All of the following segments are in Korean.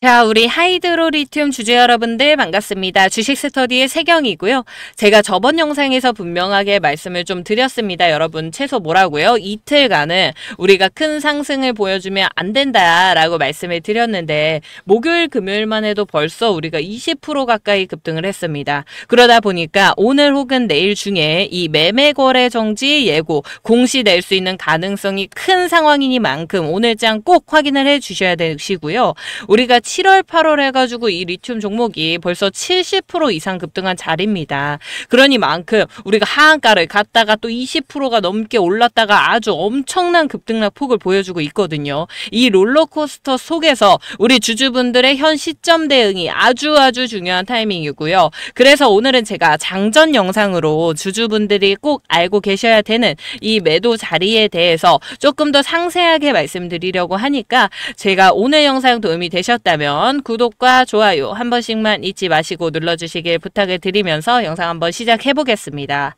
자, 우리 하이드로 리튬 주주 여러분들 반갑습니다. 주식 스터디의 세경이고요. 제가 저번 영상에서 분명하게 말씀을 좀 드렸습니다. 여러분, 최소 뭐라고요? 이틀간은 우리가 큰 상승을 보여주면 안 된다라고 말씀을 드렸는데 목요일, 금요일만 해도 벌써 우리가 20% 가까이 급등을 했습니다. 그러다 보니까 오늘 혹은 내일 중에 이 매매 거래 정지 예고 공시 낼 수 있는 가능성이 큰 상황이니만큼 오늘장 꼭 확인을 해 주셔야 되시고요. 우리가 7월, 8월 해가지고 이 리튬 종목이 벌써 70% 이상 급등한 자리입니다. 그러니만큼 우리가 하한가를 갔다가 또 20%가 넘게 올랐다가 아주 엄청난 급등락 폭을 보여주고 있거든요. 이 롤러코스터 속에서 우리 주주분들의 현 시점 대응이 아주 중요한 타이밍이고요. 그래서 오늘은 제가 장전 영상으로 주주분들이 꼭 알고 계셔야 되는 이 매도 자리에 대해서 조금 더 상세하게 말씀드리려고 하니까 제가 오늘 영상 도움이 되셨다면 구독과 좋아요 한 번씩만 잊지 마시고 눌러주시길 부탁을 드리면서 영상 한번 시작해 보겠습니다.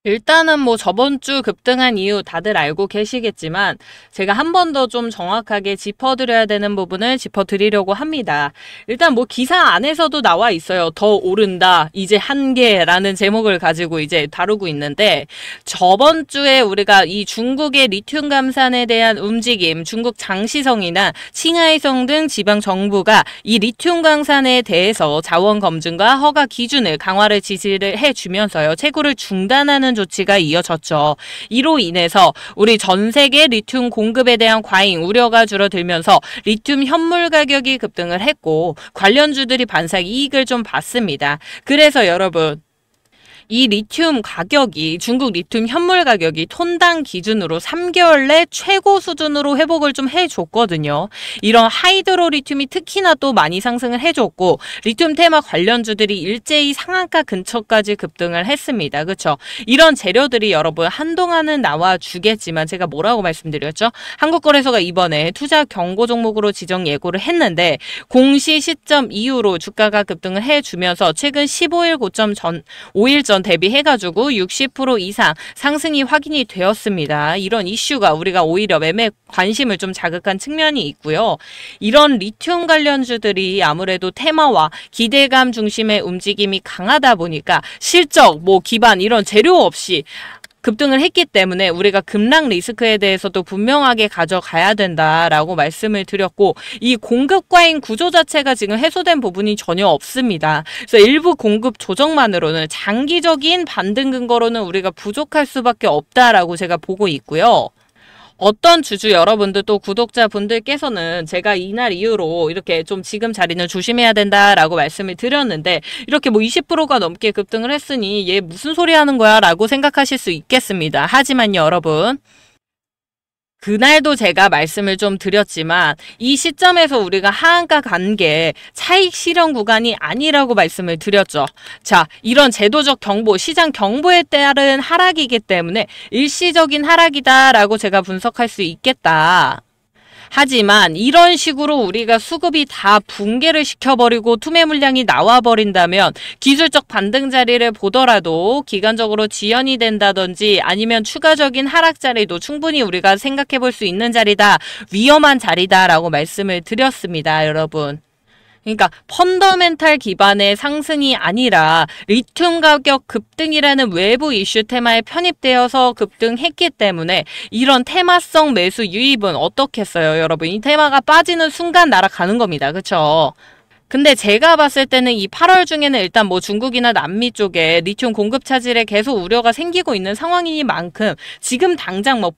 일단은 뭐 저번 주 급등한 이유 다들 알고 계시겠지만 제가 한 번 더 좀 정확하게 짚어드려야 되는 부분을 짚어드리려고 합니다. 일단 뭐 기사 안에서도 나와 있어요. 더 오른다. 이제 한계라는 제목을 가지고 이제 다루고 있는데 저번 주에 우리가 이 중국의 리튬 감산에 대한 움직임, 중국 장시성이나 칭하이성 등 지방 정부가 이 리튬 강산에 대해서 자원 검증과 허가 기준을 강화를 지시를 해주면서요. 채굴을 중단하는 조치가 이어졌죠. 이로 인해서 우리 전 세계 리튬 공급에 대한 과잉 우려가 줄어들면서 리튬 현물 가격이 급등을 했고 관련주들이 반사 이익을 좀 봤습니다. 그래서 여러분 이 리튬 가격이 중국 리튬 현물 가격이 톤당 기준으로 3개월 내 최고 수준으로 회복을 좀 해줬거든요. 이런 하이드로 리튬이 특히나 또 많이 상승을 해줬고 리튬 테마 관련주들이 일제히 상한가 근처까지 급등을 했습니다. 그렇죠? 이런 재료들이 여러분 한동안은 나와주겠지만 제가 뭐라고 말씀드렸죠? 한국거래소가 이번에 투자 경고 종목으로 지정 예고를 했는데 공시 시점 이후로 주가가 급등을 해주면서 최근 15일 고점 전 5일 전 대비해가지고 60% 이상 상승이 확인이 되었습니다. 이런 이슈가 우리가 오히려 매매 관심을 좀 자극한 측면이 있고요. 이런 리튬 관련주들이 아무래도 테마와 기대감 중심의 움직임이 강하다 보니까 실적, 뭐 기반 이런 재료 없이 급등을 했기 때문에 우리가 급락 리스크에 대해서도 분명하게 가져가야 된다라고 말씀을 드렸고 이 공급 과잉 구조 자체가 지금 해소된 부분이 전혀 없습니다. 그래서 일부 공급 조정만으로는 장기적인 반등 근거로는 우리가 부족할 수밖에 없다라고 제가 보고 있고요. 어떤 주주 여러분들 또 구독자분들께서는 제가 이날 이후로 이렇게 좀 지금 자리는 조심해야 된다라고 말씀을 드렸는데 이렇게 뭐 20%가 넘게 급등을 했으니 얘 무슨 소리 하는 거야 라고 생각하실 수 있겠습니다. 하지만 여러분 그날도 제가 말씀을 좀 드렸지만 이 시점에서 우리가 하한가 간 게 차익 실현 구간이 아니라고 말씀을 드렸죠. 자, 이런 제도적 경보, 시장 경보에 따른 하락이기 때문에 일시적인 하락이다라고 제가 분석할 수 있겠다. 하지만 이런 식으로 우리가 수급이 다 붕괴를 시켜버리고 투매 물량이 나와버린다면 기술적 반등 자리를 보더라도 기간적으로 지연이 된다든지 아니면 추가적인 하락 자리도 충분히 우리가 생각해 볼 수 있는 자리다. 위험한 자리다라고 말씀을 드렸습니다. 여러분. 그러니까 펀더멘탈 기반의 상승이 아니라 리튬 가격 급등이라는 외부 이슈 테마에 편입되어서 급등했기 때문에 이런 테마성 매수 유입은 어떻겠어요, 여러분? 이 테마가 빠지는 순간 날아가는 겁니다. 그렇죠? 근데 제가 봤을 때는 이 8월 중에는 일단 뭐 중국이나 남미 쪽에 리튬 공급 차질에 계속 우려가 생기고 있는 상황이니만큼 지금 당장 뭐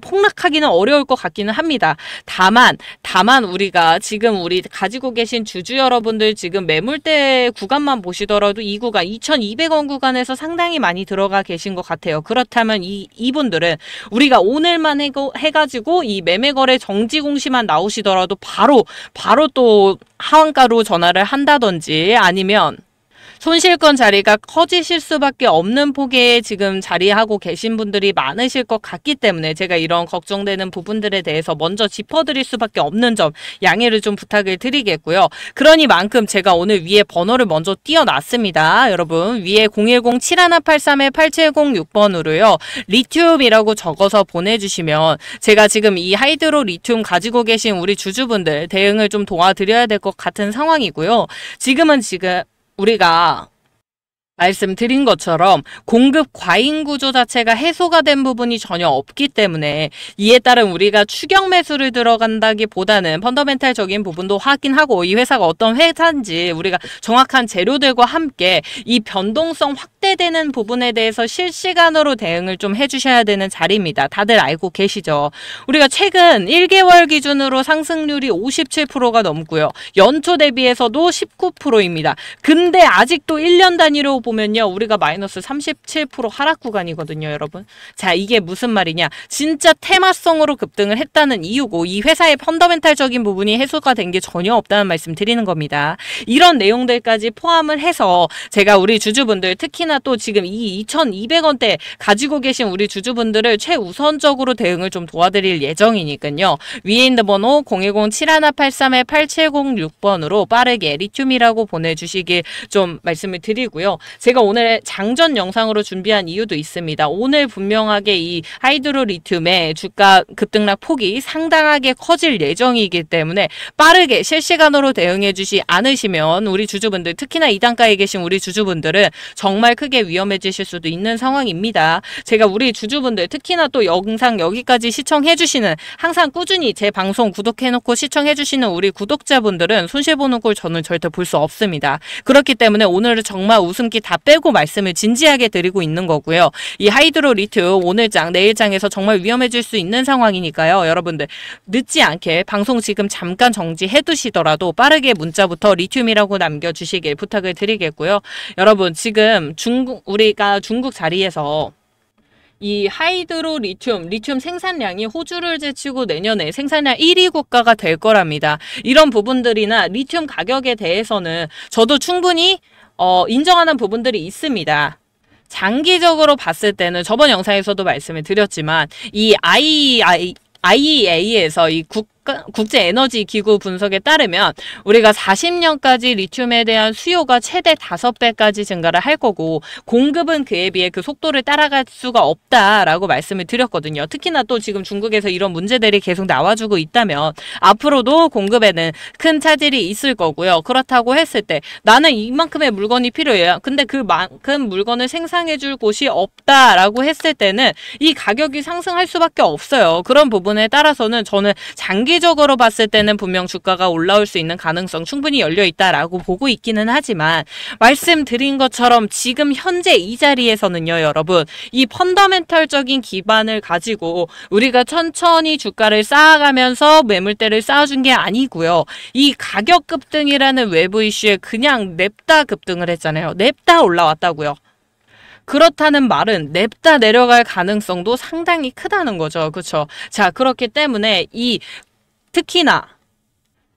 폭락하기는 어려울 것 같기는 합니다. 다만 우리가 지금 우리 가지고 계신 주주 여러분들 지금 매물대 구간만 보시더라도 이 구간 2,200원 구간에서 상당히 많이 들어가 계신 것 같아요. 그렇다면 이분들은 우리가 오늘만 해가지고 이 매매거래 정지 공시만 나오시더라도 바로 또 하한가로 전화를 한다든지 아니면 손실권 자리가 커지실 수밖에 없는 폭에 지금 자리하고 계신 분들이 많으실 것 같기 때문에 제가 이런 걱정되는 부분들에 대해서 먼저 짚어드릴 수밖에 없는 점 양해를 좀 부탁을 드리겠고요. 그러니만큼 제가 오늘 위에 번호를 먼저 띄워놨습니다. 여러분 위에 010-7183-8706번으로요. 리튬이라고 적어서 보내주시면 제가 지금 이 하이드로 리튬 가지고 계신 우리 주주분들 대응을 좀 도와드려야 될 것 같은 상황이고요. 지금 우리가 말씀드린 것처럼 공급 과잉 구조 자체가 해소가 된 부분이 전혀 없기 때문에 이에 따른 우리가 추격 매수를 들어간다기보다는 펀더멘탈적인 부분도 확인하고 이 회사가 어떤 회사인지 우리가 정확한 재료들과 함께 이 변동성 확대되는 부분에 대해서 실시간으로 대응을 좀 해주셔야 되는 자리입니다. 다들 알고 계시죠? 우리가 최근 1개월 기준으로 상승률이 57%가 넘고요. 연초 대비해서도 19%입니다. 근데 아직도 1년 단위로 보면요. 우리가 마이너스 37% 하락 구간이거든요, 여러분. 자, 이게 무슨 말이냐. 진짜 테마성으로 급등을 했다는 이유고 이 회사의 펀더멘탈적인 부분이 해소가 된 게 전혀 없다는 말씀 드리는 겁니다. 이런 내용들까지 포함을 해서 제가 우리 주주분들 특히나 또 지금 이 2,200원대 가지고 계신 우리 주주분들을 최우선적으로 대응을 좀 도와드릴 예정이니까요. 위에 있는 번호 010-7183-8706번으로 빠르게 리튬이라고 보내주시길 좀 말씀을 드리고요. 제가 오늘 장전 영상으로 준비한 이유도 있습니다. 오늘 분명하게 이 하이드로 리튬의 주가 급등락 폭이 상당하게 커질 예정이기 때문에 빠르게 실시간으로 대응해 주시 않으시면 우리 주주분들 특히나 이 단가에 계신 우리 주주분들은 정말 크게 위험해지실 수도 있는 상황입니다. 제가 우리 주주분들 특히나 또 영상 여기까지 시청해 주시는 항상 꾸준히 제 방송 구독해 놓고 시청해 주시는 우리 구독자분들은 손실보는 꼴 저는 절대 볼 수 없습니다. 그렇기 때문에 오늘은 정말 웃음기 다 빼고 말씀을 진지하게 드리고 있는 거고요. 이 하이드로 리튬 오늘장 내일장에서 정말 위험해질 수 있는 상황이니까요. 여러분들 늦지 않게 방송 지금 잠깐 정지해 두시더라도 빠르게 문자부터 리튬이라고 남겨주시길 부탁을 드리겠고요. 여러분 지금 우리가 중국 자리에서 이 하이드로 리튬 생산량이 호주를 제치고 내년에 생산량 1위 국가가 될 거랍니다. 이런 부분들이나 리튬 가격에 대해서는 저도 충분히 인정하는 부분들이 있습니다. 장기적으로 봤을 때는 저번 영상에서도 말씀을 드렸지만 이 IEA에서 이 국제에너지기구 분석에 따르면 우리가 40년까지 리튬에 대한 수요가 최대 5배까지 증가를 할 거고 공급은 그에 비해 그 속도를 따라갈 수가 없다라고 말씀을 드렸거든요. 특히나 또 지금 중국에서 이런 문제들이 계속 나와주고 있다면 앞으로도 공급에는 큰 차질이 있을 거고요. 그렇다고 했을 때 나는 이만큼의 물건이 필요해요. 근데 그만큼 물건을 생산해 줄 곳이 없다라고 했을 때는 이 가격이 상승할 수밖에 없어요. 그런 부분에 따라서는 저는 장기적으로 봤을 때는 분명 주가가 올라올 수 있는 가능성 충분히 열려 있다라고 보고 있기는 하지만 말씀드린 것처럼 지금 현재 이 자리에서는요, 여러분 이 펀더멘털적인 기반을 가지고 우리가 천천히 주가를 쌓아가면서 매물대를 쌓아준 게 아니고요. 이 가격 급등이라는 외부 이슈에 그냥 냅다 급등을 했잖아요. 냅다 올라왔다고요. 그렇다는 말은 냅다 내려갈 가능성도 상당히 크다는 거죠. 그렇죠? 자, 그렇기 때문에 특히나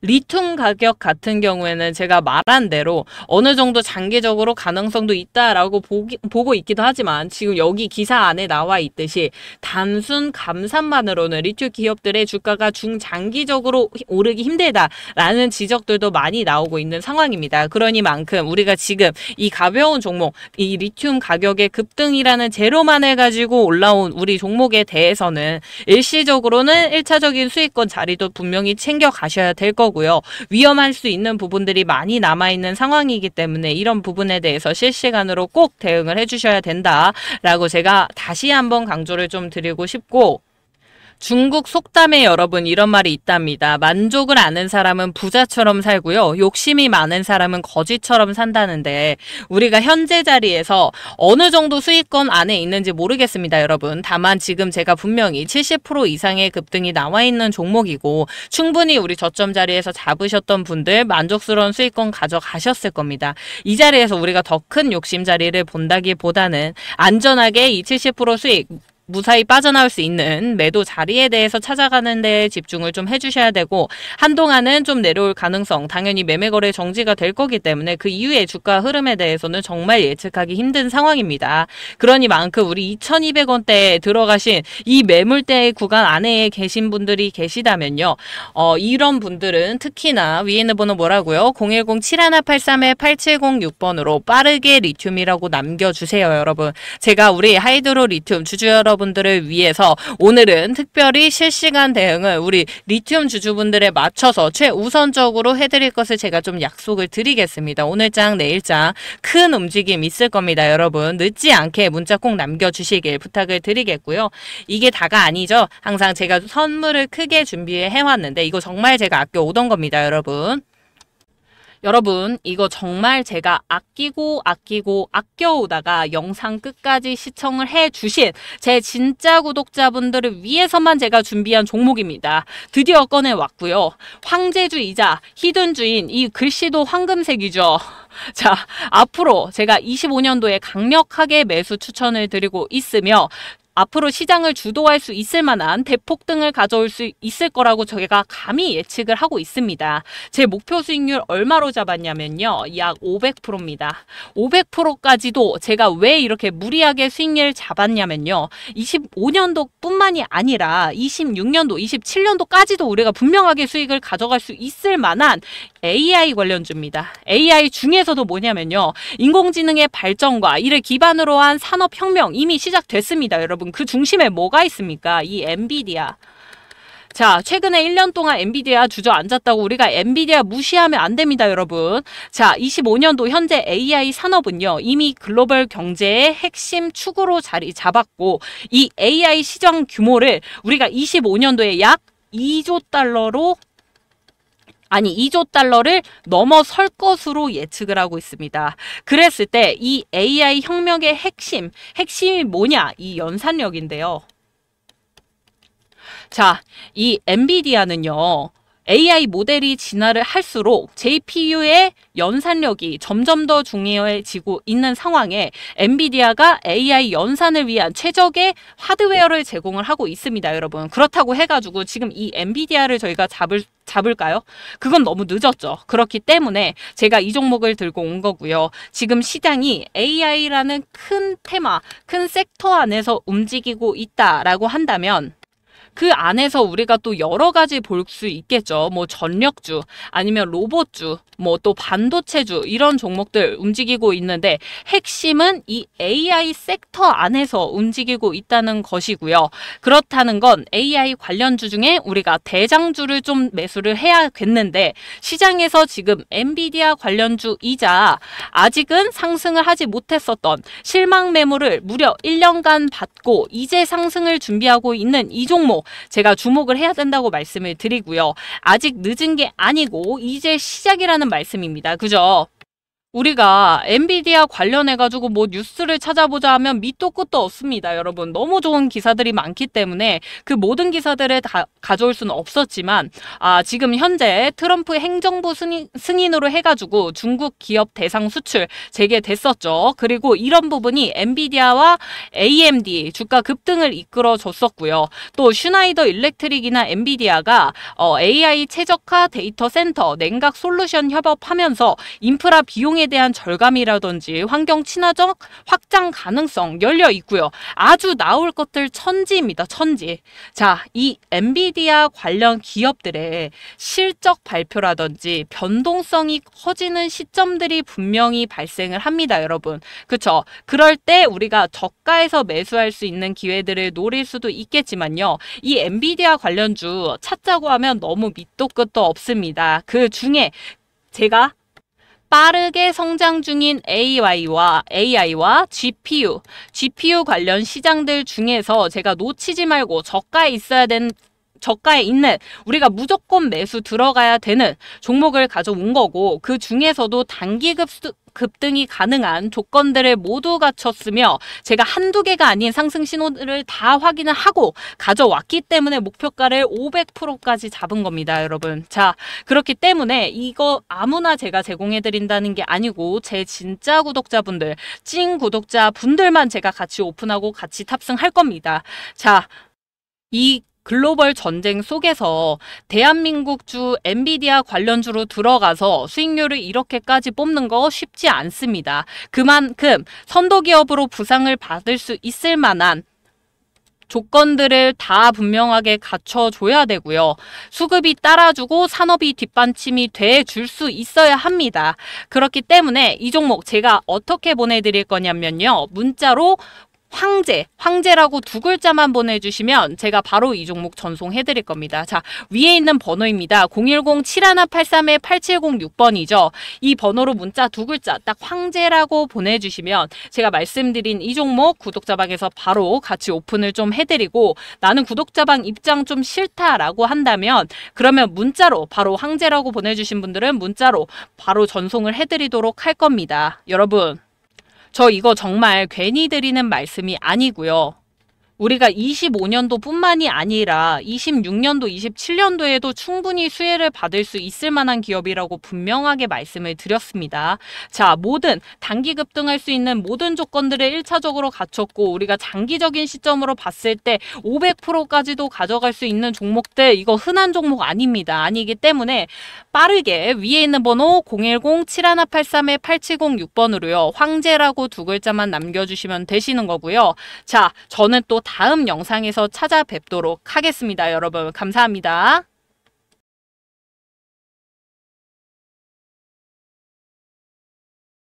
리튬 가격 같은 경우에는 제가 말한 대로 어느 정도 장기적으로 가능성도 있다라고 보고 있기도 하지만 지금 여기 기사 안에 나와 있듯이 단순 감산만으로는 리튬 기업들의 주가가 중장기적으로 오르기 힘들다라는 지적들도 많이 나오고 있는 상황입니다. 그러니만큼 우리가 지금 이 가벼운 종목, 이 리튬 가격의 급등이라는 재료만을 가지고 올라온 우리 종목에 대해서는 일시적으로는 1차적인 수익권 자리도 분명히 챙겨 가셔야 될 거고 위험할 수 있는 부분들이 많이 남아있는 상황이기 때문에 이런 부분에 대해서 실시간으로 꼭 대응을 해주셔야 된다라고 제가 다시 한번 강조를 좀 드리고 싶고 중국 속담에 여러분 이런 말이 있답니다. 만족을 아는 사람은 부자처럼 살고요. 욕심이 많은 사람은 거지처럼 산다는데 우리가 현재 자리에서 어느 정도 수익권 안에 있는지 모르겠습니다, 여러분. 다만 지금 제가 분명히 70% 이상의 급등이 나와 있는 종목이고 충분히 우리 저점 자리에서 잡으셨던 분들 만족스러운 수익권 가져가셨을 겁니다. 이 자리에서 우리가 더 큰 욕심 자리를 본다기보다는 안전하게 이 70% 수익 무사히 빠져나올 수 있는 매도 자리에 대해서 찾아가는 데 집중을 좀 해주셔야 되고, 한동안은 좀 내려올 가능성, 당연히 매매 거래 정지가 될 거기 때문에 그 이후의 주가 흐름에 대해서는 정말 예측하기 힘든 상황입니다. 그러니만큼 우리 2200원대에 들어가신 이 매물대 구간 안에 계신 분들이 계시다면요, 이런 분들은 특히나 위에 있는 번호 뭐라고요? 010-7183-8706번으로 빠르게 리튬이라고 남겨주세요. 여러분, 제가 우리 하이드로 리튬 주주 여러분들을 위해서 오늘은 특별히 실시간 대응을 우리 리튬 주주분들에 맞춰서 최우선적으로 해드릴 것을 제가 좀 약속을 드리겠습니다. 오늘장 내일장 큰 움직임 있을 겁니다. 여러분, 늦지 않게 문자 꼭 남겨주시길 부탁을 드리겠고요. 이게 다가 아니죠. 항상 제가 선물을 크게 준비해 왔는데 이거 정말 제가 아껴오던 겁니다. 여러분, 이거 정말 제가 아끼고 아껴오다가 영상 끝까지 시청을 해주신 제 진짜 구독자분들을 위해서만 제가 준비한 종목입니다. 드디어 꺼내왔고요. 황제주이자 히든주인, 이 글씨도 황금색이죠. 자, 앞으로 제가 25년도에 강력하게 매수 추천을 드리고 있으며, 앞으로 시장을 주도할 수 있을 만한 대폭등을 가져올 수 있을 거라고 저희가 감히 예측을 하고 있습니다. 제 목표 수익률 얼마로 잡았냐면요, 약 500%입니다. 500%까지도 제가 왜 이렇게 무리하게 수익률 잡았냐면요, 25년도 뿐만이 아니라 26년도, 27년도까지도 우리가 분명하게 수익을 가져갈 수 있을 만한 AI 관련주입니다. AI 중에서도 뭐냐면요, 인공지능의 발전과 이를 기반으로 한 산업혁명 이미 시작됐습니다. 여러분, 그 중심에 뭐가 있습니까? 이 엔비디아. 자, 최근에 1년 동안 엔비디아 주저앉았다고 우리가 엔비디아 무시하면 안 됩니다, 여러분. 자, 25년도 현재 AI 산업은요, 이미 글로벌 경제의 핵심 축으로 자리 잡았고, 이 AI 시장 규모를 우리가 25년도에 약 2조 달러를 넘어설 것으로 예측을 하고 있습니다. 그랬을 때 이 AI 혁명의 핵심이 뭐냐? 이 연산력인데요. 자, 이 엔비디아는요, AI 모델이 진화를 할수록 JPU의 연산력이 점점 더 중요해지고 있는 상황에 엔비디아가 AI 연산을 위한 최적의 하드웨어를 제공을 하고 있습니다, 여러분. 그렇다고 해가지고 지금 이 엔비디아를 저희가 잡을까요? 그건 너무 늦었죠. 그렇기 때문에 제가 이 종목을 들고 온 거고요. 지금 시장이 AI라는 큰 테마, 큰 섹터 안에서 움직이고 있다라고 한다면, 그 안에서 우리가 또 여러 가지 볼 수 있겠죠. 뭐 전력주, 아니면 로봇주, 뭐 또 반도체주, 이런 종목들 움직이고 있는데, 핵심은 이 AI 섹터 안에서 움직이고 있다는 것이고요. 그렇다는 건 AI 관련주 중에 우리가 대장주를 좀 매수를 해야겠는데, 시장에서 지금 엔비디아 관련주이자 아직은 상승을 하지 못했었던 실망 매물을 무려 1년간 받고 이제 상승을 준비하고 있는 이 종목, 제가 주목을 해야 된다고 말씀을 드리고요. 아직 늦은 게 아니고 이제 시작이라는 말씀입니다. 그죠? 우리가 엔비디아 관련해가지고 뭐 뉴스를 찾아보자 하면 밑도 끝도 없습니다. 여러분, 너무 좋은 기사들이 많기 때문에 그 모든 기사들을 다 가져올 수는 없었지만, 지금 현재 트럼프 행정부 승인으로 해가지고 중국 기업 대상 수출 재개됐었죠. 그리고 이런 부분이 엔비디아와 AMD 주가 급등을 이끌어줬었고요. 또 슈나이더 일렉트릭이나 엔비디아가 AI 최적화 데이터 센터 냉각 솔루션 협업하면서 인프라 비용에 대한 절감이라든지 환경 친화적 확장 가능성 열려 있고요. 아주 나올 것들 천지입니다. 천지. 자, 이 엔비디아 관련 기업들의 실적 발표라든지 변동성이 커지는 시점들이 분명히 발생을 합니다, 여러분. 그쵸? 그럴 때 우리가 저가에서 매수할 수 있는 기회들을 노릴 수도 있겠지만요. 이 엔비디아 관련주 찾자고 하면 너무 밑도 끝도 없습니다. 그 중에 제가 빠르게 성장 중인 AI와 GPU 관련 시장들 중에서 제가 놓치지 말고 저가에 있는 우리가 무조건 매수 들어가야 되는 종목을 가져온 거고, 그 중에서도 급등이 가능한 조건들을 모두 갖췄으며 제가 한두 개가 아닌 상승 신호를 다 확인을 하고 가져왔기 때문에 목표가를 500%까지 잡은 겁니다, 여러분. 자, 그렇기 때문에 이거 아무나 제가 제공해드린다는 게 아니고 제 진짜 구독자분들, 찐 구독자분들만 제가 같이 오픈하고 같이 탑승할 겁니다. 자, 이 글로벌 전쟁 속에서 대한민국주 엔비디아 관련주로 들어가서 수익률을 이렇게까지 뽑는 거 쉽지 않습니다. 그만큼 선도기업으로 부상을 받을 수 있을 만한 조건들을 다 분명하게 갖춰줘야 되고요. 수급이 따라주고 산업이 뒷받침이 돼줄 수 있어야 합니다. 그렇기 때문에 이 종목 제가 어떻게 보내드릴 거냐면요. 문자로 황제라고 두 글자만 보내주시면 제가 바로 이 종목 전송해드릴 겁니다. 자, 위에 있는 번호입니다. 010-7183-8706번이죠. 이 번호로 문자 두 글자 딱 황제라고 보내주시면 제가 말씀드린 이 종목 구독자방에서 바로 같이 오픈을 좀 해드리고 나는 구독자방 입장 좀 싫다라고 한다면 그러면 문자로 바로 황제라고 보내주신 분들은 문자로 바로 전송을 해드리도록 할 겁니다. 여러분. 저 이거 정말 괜히 드리는 말씀이 아니고요. 우리가 25년도 뿐만이 아니라 26년도, 27년도에도 충분히 수혜를 받을 수 있을 만한 기업이라고 분명하게 말씀을 드렸습니다. 자, 모든 단기 급등할 수 있는 모든 조건들을 1차적으로 갖췄고 우리가 장기적인 시점으로 봤을 때 500%까지도 가져갈 수 있는 종목들 이거 흔한 종목 아닙니다. 아니기 때문에 빠르게 위에 있는 번호 010-7183-8706번으로요. 황제라고 두 글자만 남겨주시면 되시는 거고요. 자, 저는 또 다음 영상에서 찾아뵙도록 하겠습니다. 여러분 감사합니다.